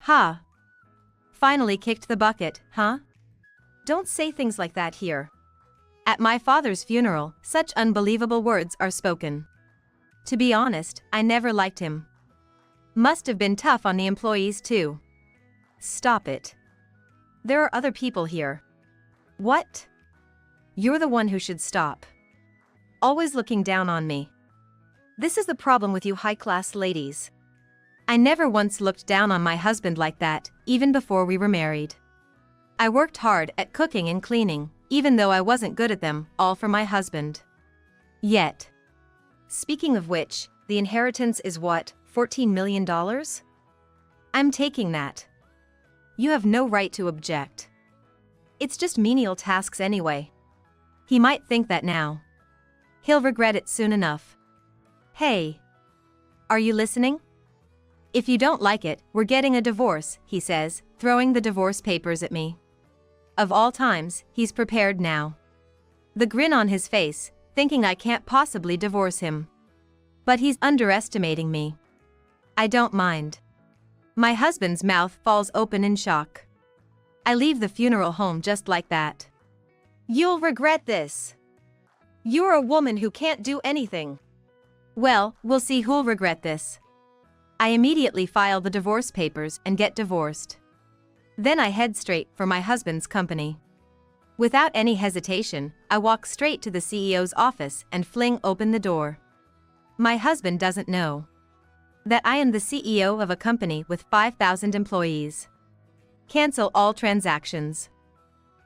Ha! Finally kicked the bucket, huh? Don't say things like that here. At my father's funeral, such unbelievable words are spoken. To be honest, I never liked him. Must have been tough on the employees too. Stop it. There are other people here. What? You're the one who should stop. Always looking down on me. This is the problem with you high-class ladies. I never once looked down on my husband like that, even before we were married. I worked hard at cooking and cleaning, even though I wasn't good at them, all for my husband. Yet. Speaking of which, the inheritance is what, $14 million? I'm taking that. You have no right to object. It's just menial tasks anyway. He might think that now. He'll regret it soon enough. Hey. Are you listening? If you don't like it, we're getting a divorce, he says, throwing the divorce papers at me. Of all times, he's prepared now. The grin on his face, thinking I can't possibly divorce him. But he's underestimating me. I don't mind. My husband's mouth falls open in shock. I leave the funeral home just like that. You'll regret this. You're a woman who can't do anything. Well, we'll see who'll regret this. I immediately file the divorce papers and get divorced. Then I head straight for my husband's company. Without any hesitation, I walk straight to the CEO's office and fling open the door. My husband doesn't know that I am the CEO of a company with 5,000 employees. Cancel all transactions.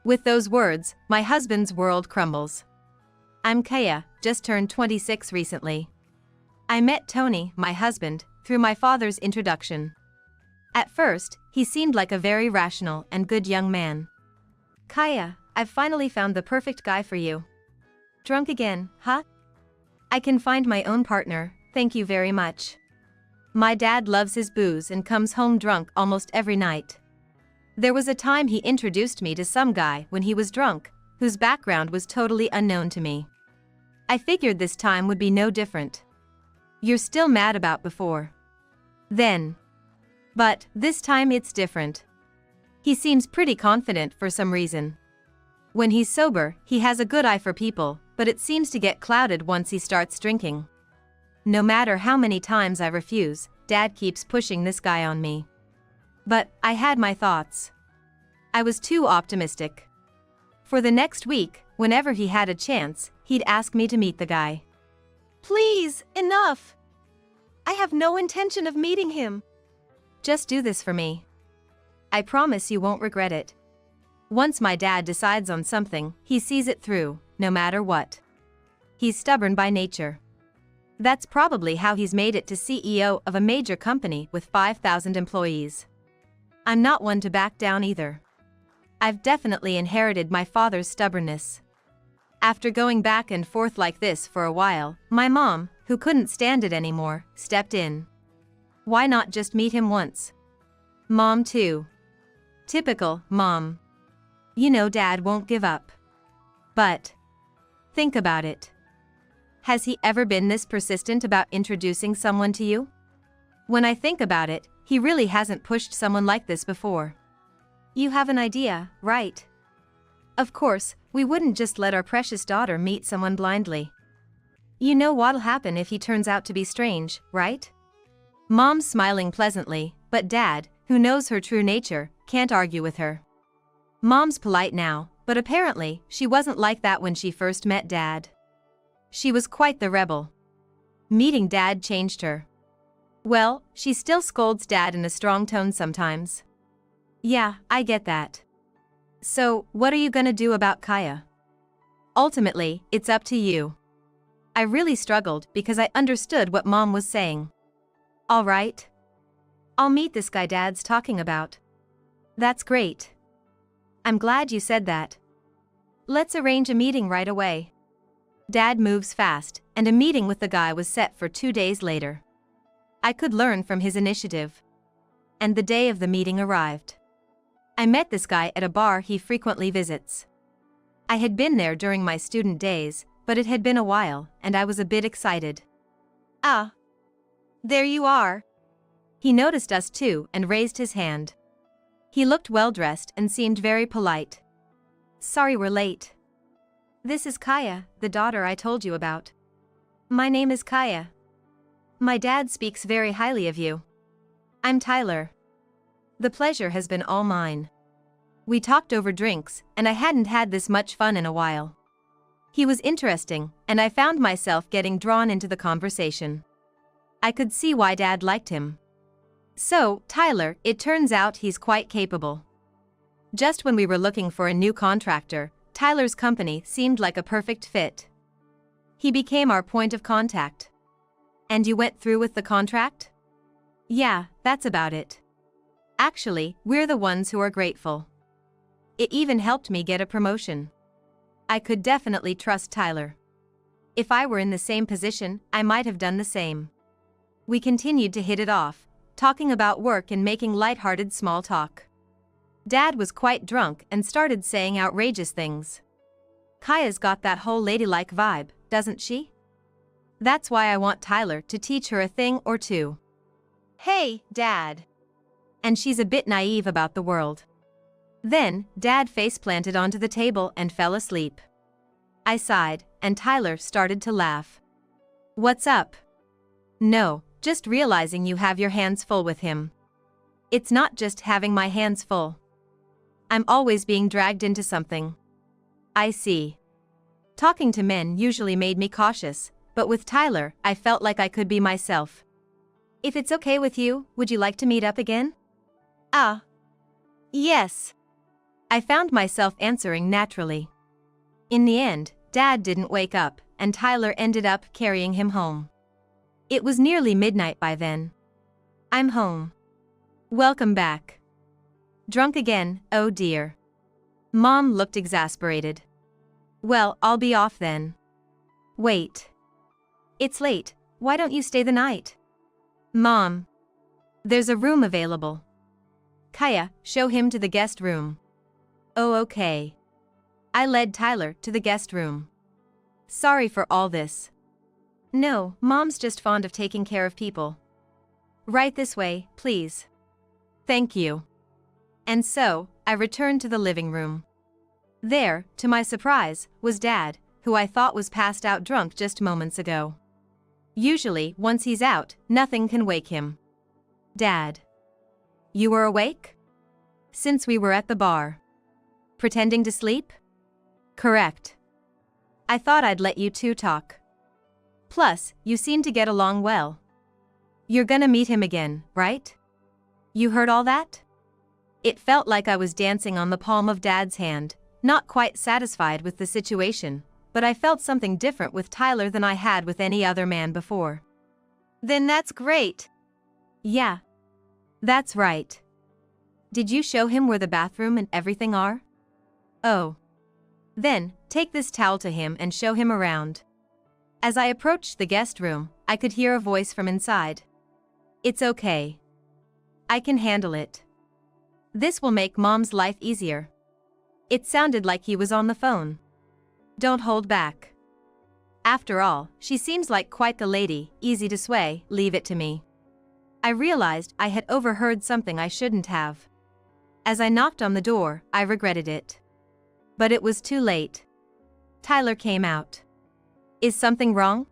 With those words, my husband's world crumbles. I'm Kaya, just turned 26 recently. I met Tony, my husband, through my father's introduction. At first, he seemed like a very rational and good young man. Kaya, I've finally found the perfect guy for you. Drunk again, huh? I can find my own partner, thank you very much. My dad loves his booze and comes home drunk almost every night. There was a time he introduced me to some guy when he was drunk, whose background was totally unknown to me. I figured this time would be no different. You're still mad about before. Then. But this time it's different. He seems pretty confident for some reason. When he's sober, he has a good eye for people, but it seems to get clouded once he starts drinking. No matter how many times I refuse, Dad keeps pushing this guy on me. But I had my thoughts. I was too optimistic. For the next week, whenever he had a chance, he'd ask me to meet the guy. Please, enough! I have no intention of meeting him. Just do this for me. I promise you won't regret it. Once my dad decides on something, he sees it through, no matter what. He's stubborn by nature. That's probably how he's made it to CEO of a major company with 5,000 employees. I'm not one to back down either. I've definitely inherited my father's stubbornness. After going back and forth like this for a while, my mom, who couldn't stand it anymore, stepped in. Why not just meet him once? Mom too. Typical mom. You know Dad won't give up. But think about it. Has he ever been this persistent about introducing someone to you? When I think about it, he really hasn't pushed someone like this before. You have an idea, right? Of course, we wouldn't just let our precious daughter meet someone blindly. You know what'll happen if he turns out to be strange, right? Mom's smiling pleasantly, but Dad, who knows her true nature, can't argue with her. Mom's polite now, but apparently, she wasn't like that when she first met Dad. She was quite the rebel. Meeting Dad changed her. Well, she still scolds Dad in a strong tone sometimes. Yeah, I get that. So, what are you gonna do about Kaya? Ultimately, it's up to you. I really struggled because I understood what Mom was saying. All right. I'll meet this guy Dad's talking about. That's great. I'm glad you said that. Let's arrange a meeting right away. Dad moves fast, and a meeting with the guy was set for 2 days later. I could learn from his initiative. And the day of the meeting arrived. I met this guy at a bar he frequently visits. I had been there during my student days, but it had been a while, and I was a bit excited. Ah. There you are. He noticed us too and raised his hand. He looked well-dressed and seemed very polite. Sorry we're late. This is Kaya, the daughter I told you about. My name is Kaya. My dad speaks very highly of you. I'm Tyler. The pleasure has been all mine. We talked over drinks, and I hadn't had this much fun in a while. He was interesting, and I found myself getting drawn into the conversation. I could see why Dad liked him. So, Tyler, it turns out he's quite capable. Just when we were looking for a new contractor, Tyler's company seemed like a perfect fit. He became our point of contact. And you went through with the contract? Yeah, that's about it. Actually, we're the ones who are grateful. It even helped me get a promotion. I could definitely trust Tyler. If I were in the same position, I might have done the same. We continued to hit it off, talking about work and making lighthearted small talk. Dad was quite drunk and started saying outrageous things. Kaya's got that whole ladylike vibe, doesn't she? That's why I want Tyler to teach her a thing or two. Hey, Dad. And she's a bit naive about the world. Then, Dad face-planted onto the table and fell asleep. I sighed, and Tyler started to laugh. What's up? No. Just realizing you have your hands full with him. It's not just having my hands full. I'm always being dragged into something. I see. Talking to men usually made me cautious, but with Tyler, I felt like I could be myself. If it's okay with you, would you like to meet up again? Yes. I found myself answering naturally. In the end, Dad didn't wake up, and Tyler ended up carrying him home. It was nearly midnight by then. I'm home. Welcome back. Drunk again, oh dear. Mom looked exasperated. Well, I'll be off then. Wait. It's late, why don't you stay the night? Mom. There's a room available. Kaya, show him to the guest room. Oh, okay. I led Tyler to the guest room. Sorry for all this. No, Mom's just fond of taking care of people. Right this way, please. Thank you. And so, I returned to the living room. There, to my surprise, was Dad, who I thought was passed out drunk just moments ago. Usually, once he's out, nothing can wake him. Dad. You were awake? Since we were at the bar. Pretending to sleep? Correct. I thought I'd let you two talk. Plus, you seem to get along well. You're gonna meet him again, right? You heard all that? It felt like I was dancing on the palm of Dad's hand, not quite satisfied with the situation, but I felt something different with Tyler than I had with any other man before. Then that's great. Yeah. That's right. Did you show him where the bathroom and everything are? Oh. Then, take this towel to him and show him around. As I approached the guest room, I could hear a voice from inside. It's okay. I can handle it. This will make Mom's life easier. It sounded like he was on the phone. Don't hold back. After all, she seems like quite the lady, easy to sway, leave it to me. I realized I had overheard something I shouldn't have. As I knocked on the door, I regretted it. But it was too late. Tyler came out. Is something wrong?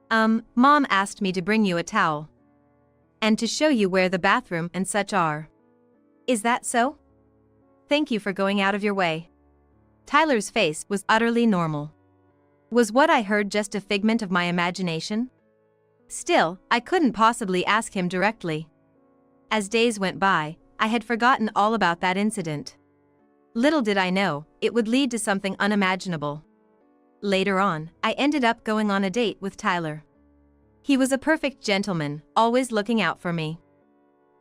Mom asked me to bring you a towel. And to show you where the bathroom and such are. Is that so? Thank you for going out of your way. Tyler's face was utterly normal. Was what I heard just a figment of my imagination? Still, I couldn't possibly ask him directly. As days went by, I had forgotten all about that incident. Little did I know, it would lead to something unimaginable. Later on, I ended up going on a date with Tyler. He was a perfect gentleman, always looking out for me.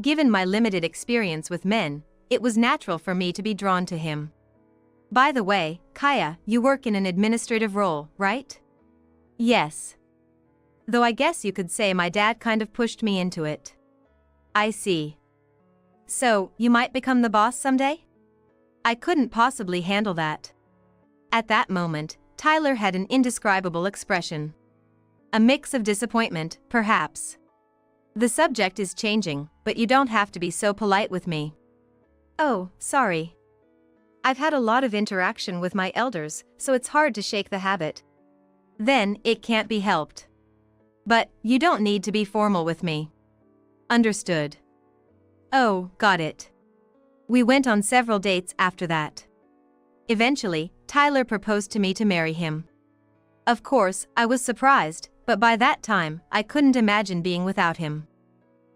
Given my limited experience with men, it was natural for me to be drawn to him. By the way, Kaya, you work in an administrative role, right? Yes. Though I guess you could say my dad kind of pushed me into it. I see. So, you might become the boss someday? I couldn't possibly handle that. At that moment, Tyler had an indescribable expression. A mix of disappointment, perhaps. The subject is changing, but you don't have to be so polite with me. Oh, sorry. I've had a lot of interaction with my elders, so it's hard to shake the habit. Then, it can't be helped. But, you don't need to be formal with me. Understood. Oh, got it. We went on several dates after that. Eventually, Tyler proposed to me to marry him. Of course, I was surprised, but by that time, I couldn't imagine being without him.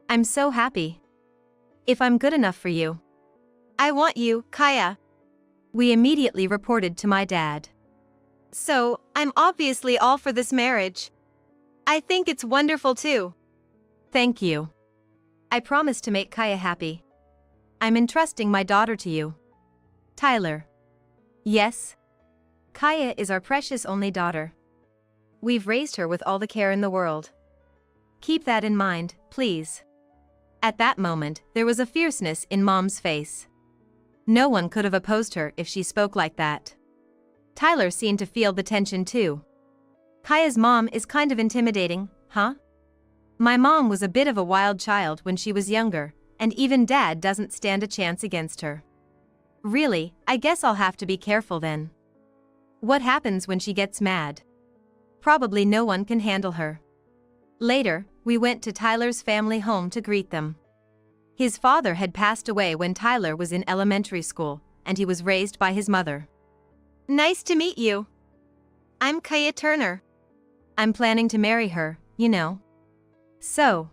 I'm so happy. If I'm good enough for you. I want you, Kaya. We immediately reported to my dad. So, I'm obviously all for this marriage. I think it's wonderful too. Thank you. I promise to make Kaya happy. I'm entrusting my daughter to you. Tyler. Yes? Kaya is our precious only daughter. We've raised her with all the care in the world. Keep that in mind, please. At that moment, there was a fierceness in Mom's face. No one could have opposed her if she spoke like that. Tyler seemed to feel the tension too. Kaya's mom is kind of intimidating, huh? My mom was a bit of a wild child when she was younger, and even Dad doesn't stand a chance against her. Really, I guess I'll have to be careful then. What happens when she gets mad? Probably no one can handle her. Later, we went to Tyler's family home to greet them. His father had passed away when Tyler was in elementary school, and he was raised by his mother. Nice to meet you. I'm Kaya Turner. I'm planning to marry her, you know. So,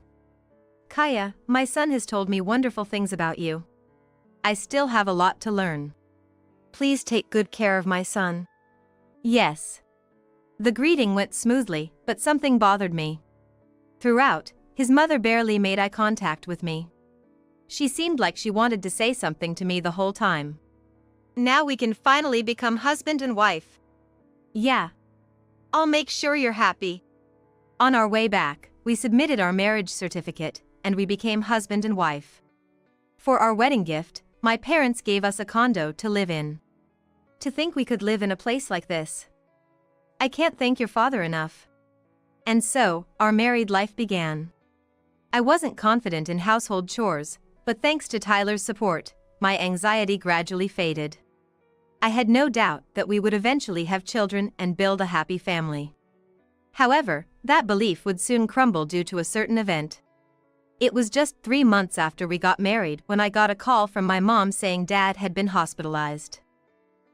Kaya, my son has told me wonderful things about you. I still have a lot to learn. Please take good care of my son. Yes. The greeting went smoothly, but something bothered me. Throughout, his mother barely made eye contact with me. She seemed like she wanted to say something to me the whole time. Now we can finally become husband and wife. Yeah. I'll make sure you're happy. On our way back, we submitted our marriage certificate, and we became husband and wife. For our wedding gift, my parents gave us a condo to live in. To think we could live in a place like this. I can't thank your father enough. And so, our married life began. I wasn't confident in household chores, but thanks to Tyler's support, my anxiety gradually faded. I had no doubt that we would eventually have children and build a happy family. However, that belief would soon crumble due to a certain event. It was just 3 months after we got married when I got a call from my mom saying Dad had been hospitalized.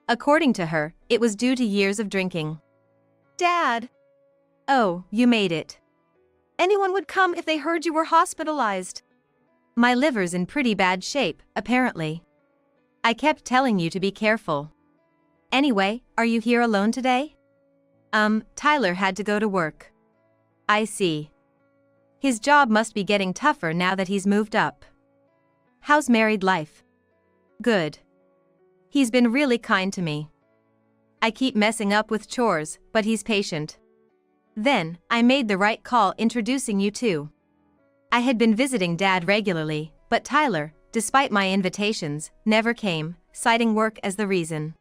According to her, it was due to years of drinking. Dad! Oh, you made it. Anyone would come if they heard you were hospitalized. My liver's in pretty bad shape, apparently. I kept telling you to be careful. Anyway, are you here alone today? Tyler had to go to work. I see. His job must be getting tougher now that he's moved up. How's married life? Good. He's been really kind to me. I keep messing up with chores, but he's patient. Then, I made the right call introducing you two. I had been visiting Dad regularly, but Tyler, despite my invitations, never came, citing work as the reason.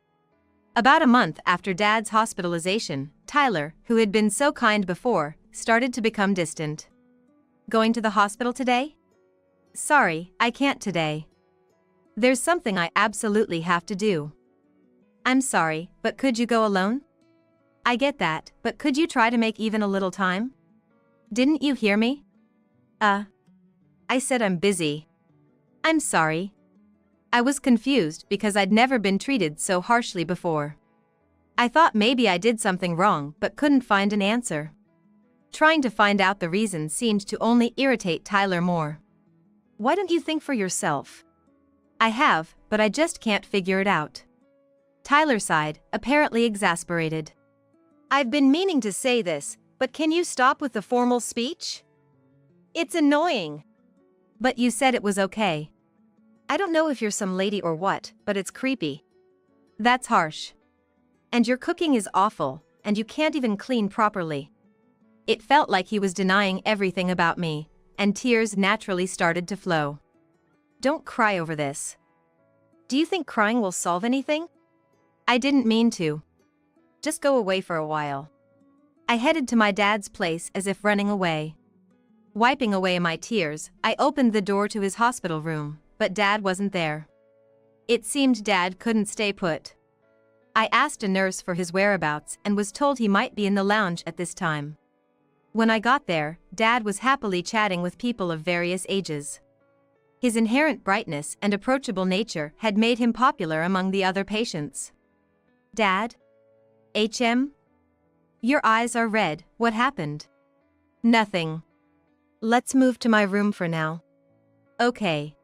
About a month after Dad's hospitalization, Tyler, who had been so kind before, started to become distant. Going to the hospital today? Sorry, I can't today. There's something I absolutely have to do. I'm sorry, but could you go alone? I get that, but could you try to make even a little time? Didn't you hear me? I said I'm busy. I'm sorry. I was confused because I'd never been treated so harshly before. I thought maybe I did something wrong but couldn't find an answer. Trying to find out the reason seemed to only irritate Tyler more. Why don't you think for yourself? I have, but I just can't figure it out. Tyler sighed, apparently exasperated. I've been meaning to say this, but can you stop with the formal speech? It's annoying. But you said it was okay. I don't know if you're some lady or what, but it's creepy. That's harsh. And your cooking is awful, and you can't even clean properly. It felt like he was denying everything about me, and tears naturally started to flow. Don't cry over this. Do you think crying will solve anything? I didn't mean to. Just go away for a while. I headed to my dad's place as if running away. Wiping away my tears, I opened the door to his hospital room, but Dad wasn't there. It seemed Dad couldn't stay put. I asked a nurse for his whereabouts and was told he might be in the lounge at this time. When I got there, Dad was happily chatting with people of various ages. His inherent brightness and approachable nature had made him popular among the other patients. Dad? HM? Your eyes are red, what happened? Nothing. Let's move to my room for now. Okay.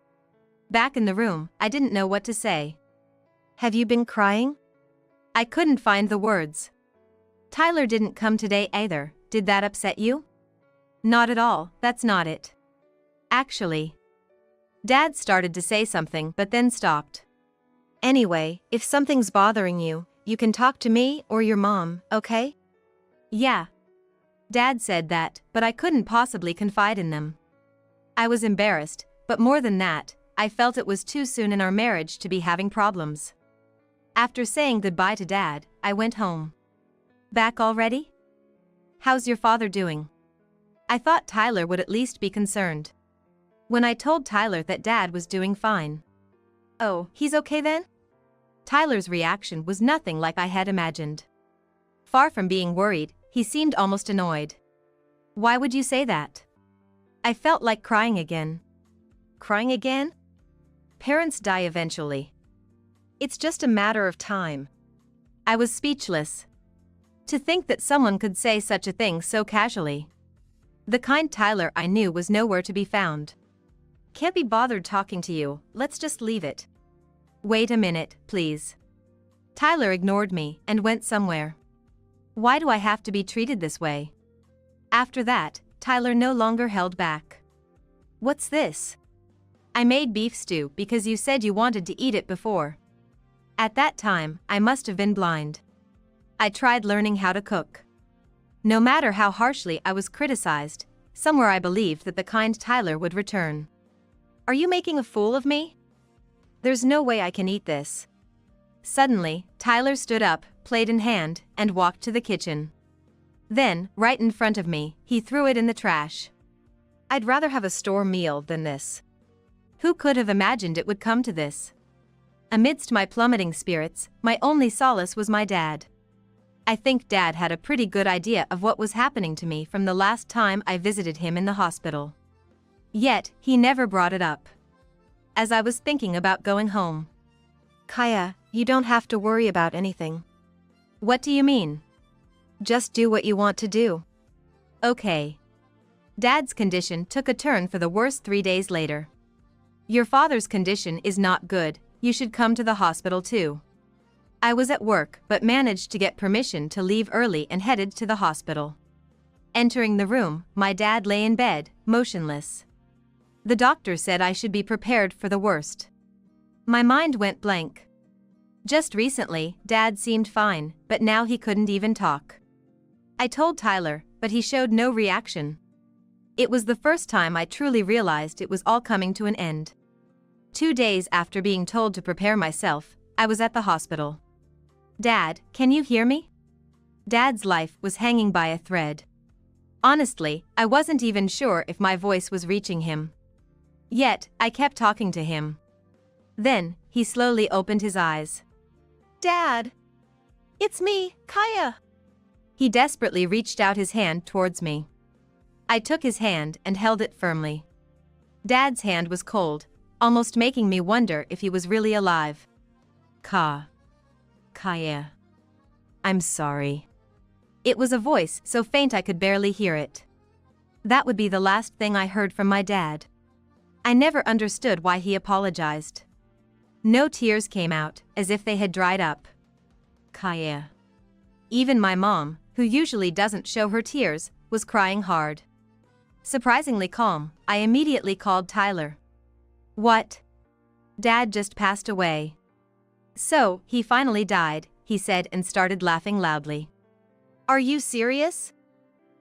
Back in the room, I didn't know what to say. Have you been crying? I couldn't find the words. Tyler didn't come today either, did that upset you? Not at all, that's not it. Actually. Dad started to say something but then stopped. Anyway, if something's bothering you, you can talk to me or your mom, okay? Yeah. Dad said that, but I couldn't possibly confide in them. I was embarrassed, but more than that, I felt it was too soon in our marriage to be having problems. After saying goodbye to Dad, I went home. Back already? How's your father doing? I thought Tyler would at least be concerned. When I told Tyler that Dad was doing fine. Oh, he's okay then? Tyler's reaction was nothing like I had imagined. Far from being worried, he seemed almost annoyed. Why would you say that? I felt like crying again. Crying again? Parents die eventually. It's just a matter of time. I was speechless. To think that someone could say such a thing so casually. The kind Tyler I knew was nowhere to be found. Can't be bothered talking to you, let's just leave it. Wait a minute, please. Tyler ignored me and went somewhere. Why do I have to be treated this way? After that, Tyler no longer held back. What's this? I made beef stew because you said you wanted to eat it before. At that time, I must have been blind. I tried learning how to cook. No matter how harshly I was criticized, somewhere I believed that the kind Tyler would return. Are you making a fool of me? There's no way I can eat this. Suddenly, Tyler stood up, plate in hand, and walked to the kitchen. Then, right in front of me, he threw it in the trash. I'd rather have a store meal than this. Who could have imagined it would come to this? Amidst my plummeting spirits, my only solace was my dad. I think Dad had a pretty good idea of what was happening to me from the last time I visited him in the hospital. Yet, he never brought it up. As I was thinking about going home. Kaya, you don't have to worry about anything. What do you mean? Just do what you want to do. Okay. Dad's condition took a turn for the worse 3 days later. Your father's condition is not good, you should come to the hospital too. I was at work but managed to get permission to leave early and headed to the hospital. Entering the room, my dad lay in bed, motionless. The doctor said I should be prepared for the worst. My mind went blank. Just recently, Dad seemed fine, but now he couldn't even talk. I told Tyler, but he showed no reaction. It was the first time I truly realized it was all coming to an end. 2 days after being told to prepare myself, I was at the hospital. Dad, can you hear me? Dad's life was hanging by a thread. Honestly, I wasn't even sure if my voice was reaching him. Yet, I kept talking to him. Then, he slowly opened his eyes. Dad! It's me, Kaya! He desperately reached out his hand towards me. I took his hand and held it firmly. Dad's hand was cold, almost making me wonder if he was really alive. Kaya. I'm sorry. It was a voice so faint I could barely hear it. That would be the last thing I heard from my dad. I never understood why he apologized. No tears came out, as if they had dried up. Kaya. Even my mom, who usually doesn't show her tears, was crying hard. Surprisingly calm, I immediately called Tyler. What? Dad just passed away. So, he finally died, he said and started laughing loudly. Are you serious?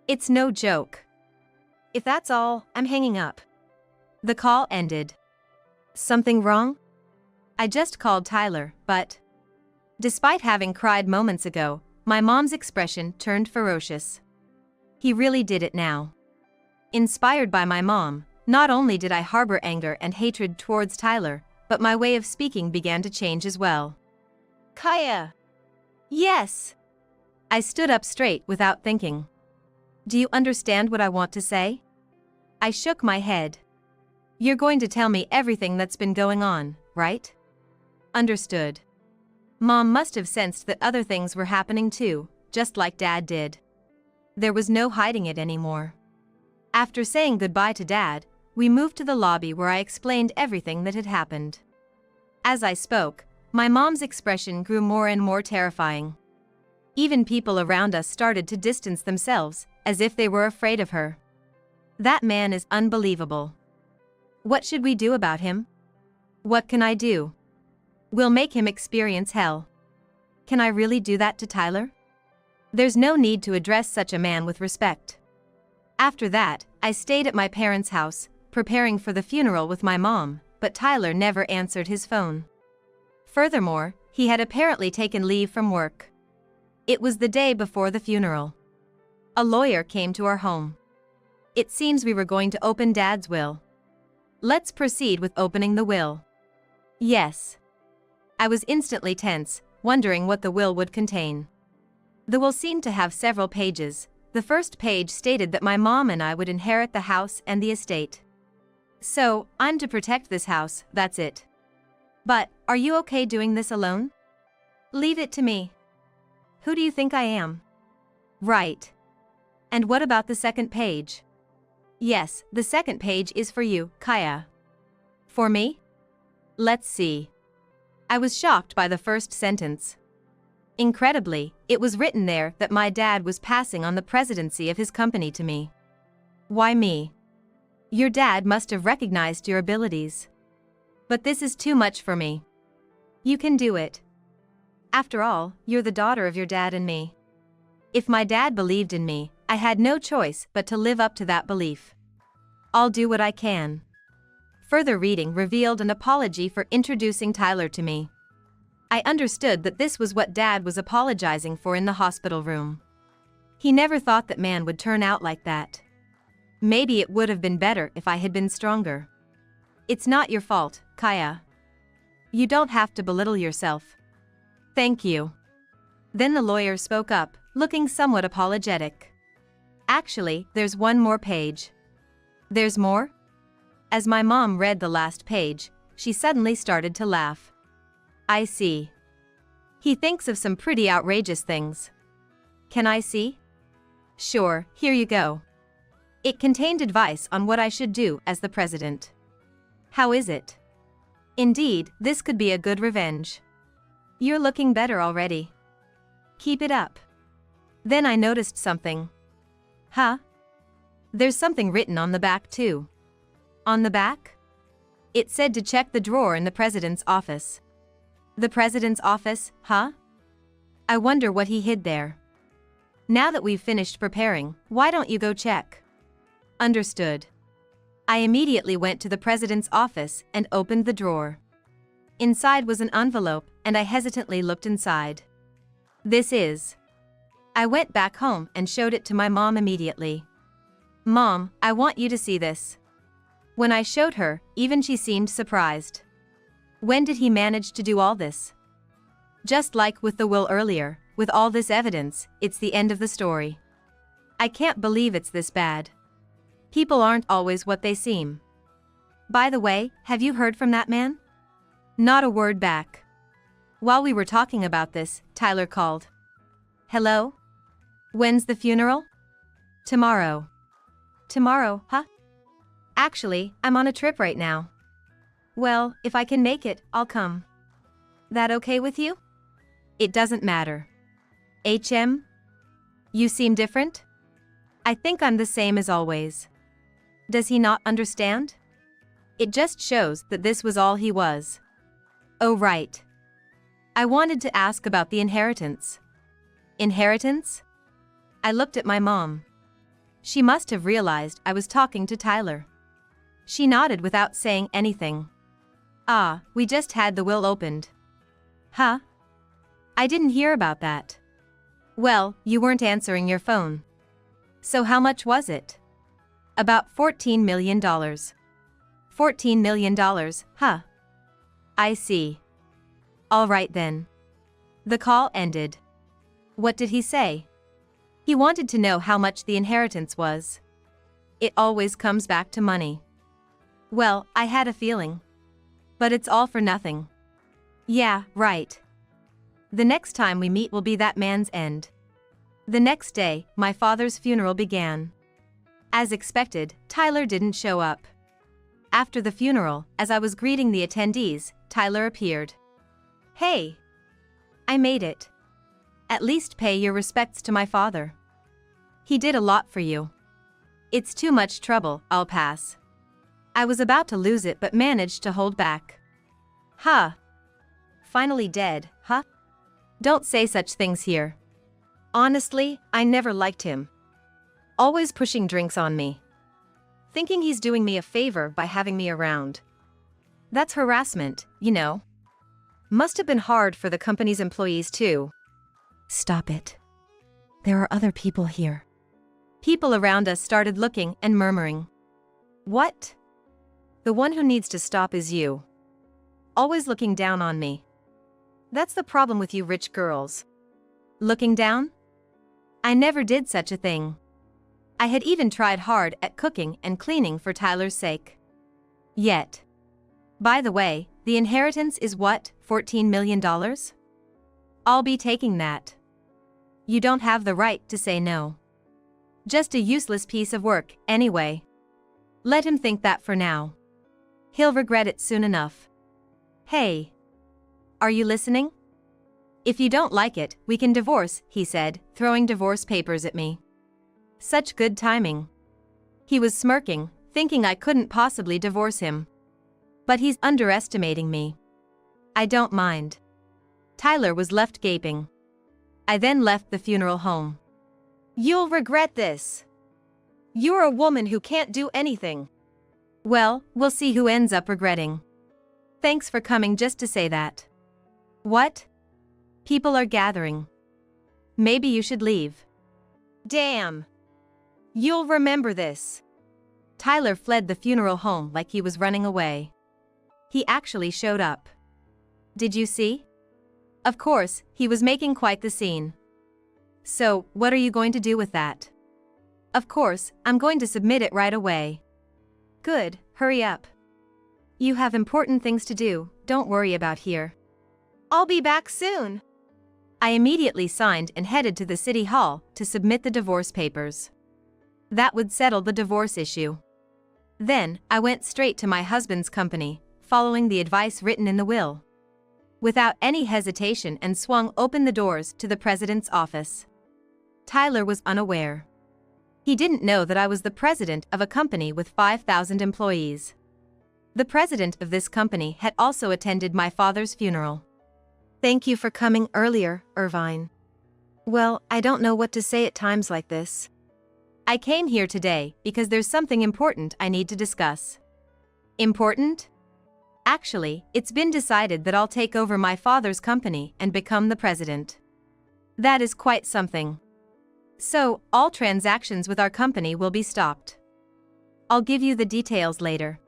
It's no joke. If that's all, I'm hanging up. The call ended. Something wrong? I just called Tyler, but... Despite having cried moments ago, my mom's expression turned ferocious. He really did it now. Inspired by my mom, not only did I harbor anger and hatred towards Tyler, but my way of speaking began to change as well. Kaya. Yes. I stood up straight without thinking. Do you understand what I want to say? I shook my head. You're going to tell me everything that's been going on, right? Understood. Mom must have sensed that other things were happening too, just like Dad did. There was no hiding it anymore. After saying goodbye to Dad, we moved to the lobby where I explained everything that had happened. As I spoke, my mom's expression grew more and more terrifying. Even people around us started to distance themselves, as if they were afraid of her. That man is unbelievable. What should we do about him? What can I do? We'll make him experience hell. Can I really do that to Tyler? There's no need to address such a man with respect. After that, I stayed at my parents' house, preparing for the funeral with my mom, but Tyler never answered his phone. Furthermore, he had apparently taken leave from work. It was the day before the funeral. A lawyer came to our home. It seems we were going to open Dad's will. Let's proceed with opening the will. Yes. I was instantly tense, wondering what the will would contain. The will seemed to have several pages. The first page stated that my mom and I would inherit the house and the estate. So, I'm to protect this house, that's it. But, are you okay doing this alone? Leave it to me. Who do you think I am? Right. And what about the second page? Yes, the second page is for you, Kaya. For me? Let's see. I was shocked by the first sentence. Incredibly, it was written there that my dad was passing on the presidency of his company to me. Why me? Your dad must have recognized your abilities. But this is too much for me. You can do it. After all, you're the daughter of your dad and me. If my dad believed in me, I had no choice but to live up to that belief. I'll do what I can. Further reading revealed an apology for introducing Tyler to me. I understood that this was what Dad was apologizing for in the hospital room. He never thought that man would turn out like that. Maybe it would have been better if I had been stronger. It's not your fault, Kaya. You don't have to belittle yourself. Thank you. Then the lawyer spoke up, looking somewhat apologetic. Actually, there's one more page. There's more? As my mom read the last page, she suddenly started to laugh. I see. He thinks of some pretty outrageous things. Can I see? Sure, here you go. It contained advice on what I should do as the president. How is it? Indeed, this could be a good revenge. You're looking better already. Keep it up. Then I noticed something. Huh? There's something written on the back too. On the back? It said to check the drawer in the president's office. The president's office, huh? I wonder what he hid there. Now that we've finished preparing, why don't you go check? Understood. I immediately went to the president's office and opened the drawer. Inside was an envelope, and I hesitantly looked inside. This is. I went back home and showed it to my mom immediately. Mom, I want you to see this. When I showed her, even she seemed surprised. When did he manage to do all this? Just like with the will earlier, with all this evidence, it's the end of the story. I can't believe it's this bad. People aren't always what they seem. By the way, have you heard from that man? Not a word back. While we were talking about this, Tyler called. Hello? When's the funeral? Tomorrow. Tomorrow, huh? Actually, I'm on a trip right now. Well, if I can make it, I'll come. That okay with you? It doesn't matter. You seem different? I think I'm the same as always. Does he not understand? It just shows that this was all he was. Oh right. I wanted to ask about the inheritance. Inheritance? I looked at my mom. She must have realized I was talking to Tyler. She nodded without saying anything. Ah, we just had the will opened. Huh? I didn't hear about that. Well, you weren't answering your phone. So how much was it? About $14 million. $14 million, huh? I see. All right then. The call ended. What did he say? He wanted to know how much the inheritance was. It always comes back to money. Well, I had a feeling. But it's all for nothing. Yeah, right. The next time we meet will be that man's end. The next day, my father's funeral began. As expected, Tyler didn't show up. After the funeral, as I was greeting the attendees, Tyler appeared. Hey! I made it. At least pay your respects to my father. He did a lot for you. It's too much trouble, I'll pass. I was about to lose it but managed to hold back. Huh? Finally dead, huh? Don't say such things here. Honestly, I never liked him. Always pushing drinks on me. Thinking he's doing me a favor by having me around. That's harassment, you know. Must have been hard for the company's employees too. Stop it. There are other people here. People around us started looking and murmuring. What? The one who needs to stop is you. Always looking down on me. That's the problem with you rich girls. Looking down? I never did such a thing. I had even tried hard at cooking and cleaning for Tyler's sake. Yet. By the way, the inheritance is what, $14 million? I'll be taking that. You don't have the right to say no. Just a useless piece of work, anyway. Let him think that for now. He'll regret it soon enough. Hey. Are you listening? If you don't like it, we can divorce, he said, throwing divorce papers at me. Such good timing. He was smirking, thinking I couldn't possibly divorce him. But he's underestimating me. I don't mind. Tyler was left gaping. I then left the funeral home. You'll regret this. You're a woman who can't do anything. Well, we'll see who ends up regretting. Thanks for coming just to say that. What? People are gathering. Maybe you should leave. Damn. You'll remember this. Tyler fled the funeral home like he was running away. He actually showed up. Did you see? Of course, he was making quite the scene. So, what are you going to do with that? Of course, I'm going to submit it right away. Good, hurry up. You have important things to do, don't worry about here. I'll be back soon. I immediately signed and headed to the city hall to submit the divorce papers. That would settle the divorce issue. Then, I went straight to my husband's company, following the advice written in the will. Without any hesitation, and swung open the doors to the president's office. Tyler was unaware. He didn't know that I was the president of a company with 5,000 employees. The president of this company had also attended my father's funeral. Thank you for coming earlier, Irvine. Well, I don't know what to say at times like this. I came here today because there's something important I need to discuss. Important? Actually, it's been decided that I'll take over my father's company and become the president. That is quite something. So, all transactions with our company will be stopped. I'll give you the details later.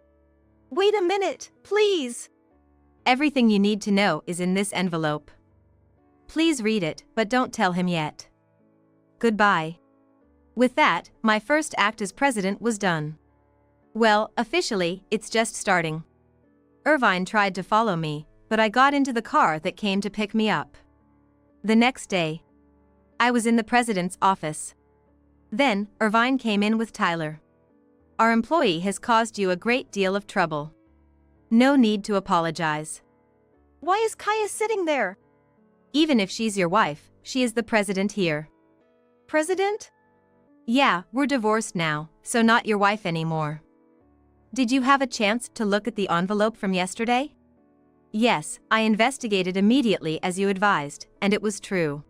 Wait a minute, please! Everything you need to know is in this envelope. Please read it, but don't tell him yet. Goodbye. With that, my first act as president was done. Well, officially, it's just starting. Irvine tried to follow me, but I got into the car that came to pick me up. The next day, I was in the president's office. Then, Irvine came in with Tyler. Our employee has caused you a great deal of trouble. No need to apologize. Why is Kaya sitting there? Even if she's your wife, she is the president here. President? Yeah, we're divorced now, so not your wife anymore. Did you have a chance to look at the envelope from yesterday? Yes, I investigated immediately as you advised, and it was true.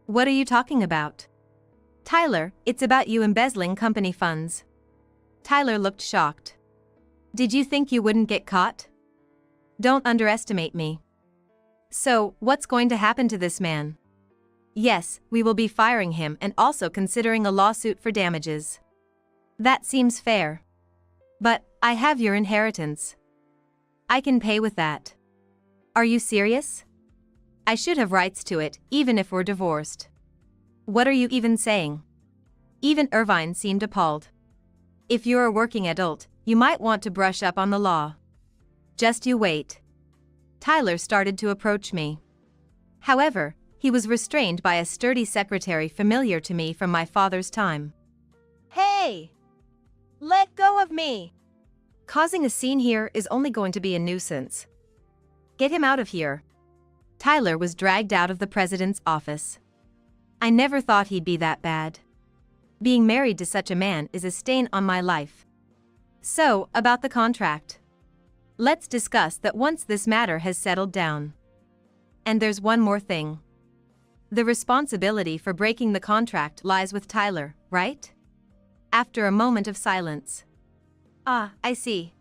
What are you talking about? Tyler, it's about you embezzling company funds. Tyler looked shocked. Did you think you wouldn't get caught? Don't underestimate me. So, what's going to happen to this man? Yes, we will be firing him and also considering a lawsuit for damages. That seems fair. But I have your inheritance. I can pay with that. Are you serious? I should have rights to it, even if we're divorced. What are you even saying? Even Irvine seemed appalled. If you're a working adult, you might want to brush up on the law. Just you wait. Tyler started to approach me. However, he was restrained by a sturdy secretary familiar to me from my father's time. Hey! Let go of me! Causing a scene here is only going to be a nuisance. Get him out of here. Tyler was dragged out of the president's office. I never thought he'd be that bad. Being married to such a man is a stain on my life. So, about the contract. Let's discuss that once this matter has settled down. And there's one more thing. The responsibility for breaking the contract lies with Tyler, right? After a moment of silence. Ah, I see.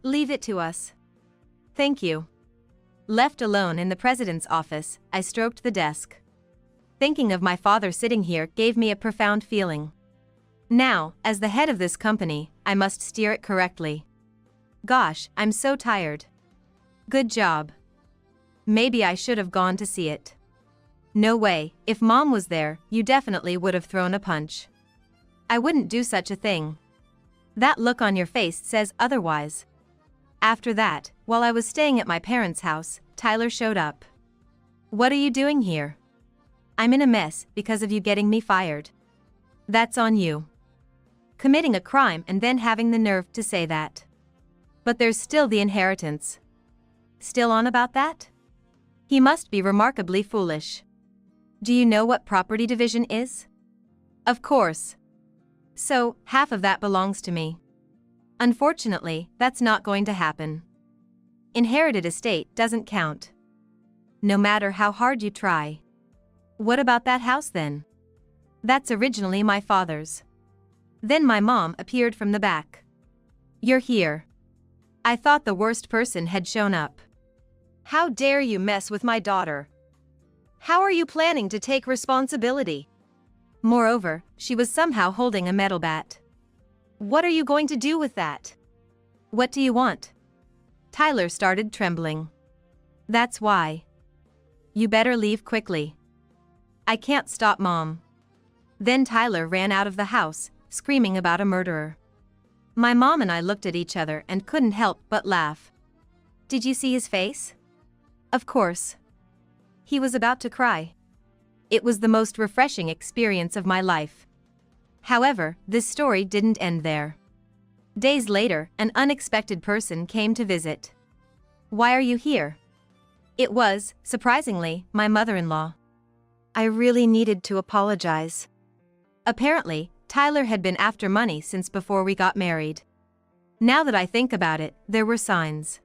Leave it to us. Thank you. Left alone in the president's office, I stroked the desk. Thinking of my father sitting here gave me a profound feeling. Now, as the head of this company, I must steer it correctly. Gosh, I'm so tired. Good job. Maybe I should have gone to see it. No way, if Mom was there, you definitely would have thrown a punch. I wouldn't do such a thing. That look on your face says otherwise. After that, while I was staying at my parents' house, Tyler showed up. What are you doing here? I'm in a mess because of you getting me fired. That's on you. Committing a crime and then having the nerve to say that. But there's still the inheritance. Still on about that? He must be remarkably foolish. Do you know what property division is? Of course. So, half of that belongs to me. Unfortunately, that's not going to happen. Inherited estate doesn't count. No matter how hard you try. What about that house then? That's originally my father's. Then my mom appeared from the back. You're here. I thought the worst person had shown up. How dare you mess with my daughter? How are you planning to take responsibility? Moreover, she was somehow holding a metal bat. What are you going to do with that? What do you want? Tyler started trembling. That's why. You better leave quickly. I can't stop Mom. Then Tyler ran out of the house, screaming about a murderer. My mom and I looked at each other and couldn't help but laugh. Did you see his face? Of course. He was about to cry. It was the most refreshing experience of my life. However, this story didn't end there. Days later, an unexpected person came to visit. Why are you here? It was, surprisingly, my mother-in-law. I really needed to apologize. Apparently, Tyler had been after money since before we got married. Now that I think about it, there were signs.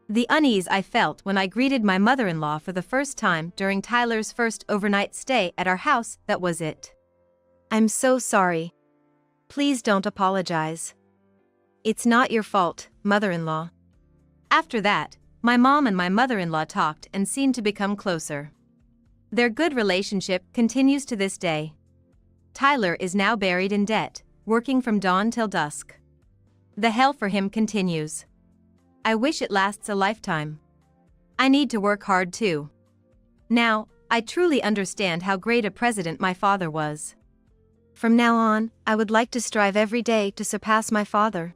The unease I felt when I greeted my mother-in-law for the first time during Tyler's first overnight stay at our house, that was it. I'm so sorry. Please don't apologize. It's not your fault, mother-in-law. After that, my mom and my mother-in-law talked and seemed to become closer. Their good relationship continues to this day. Tyler is now buried in debt, working from dawn till dusk. The hell for him continues. I wish it lasts a lifetime. I need to work hard too. Now, I truly understand how great a president my father was. From now on, I would like to strive every day to surpass my father.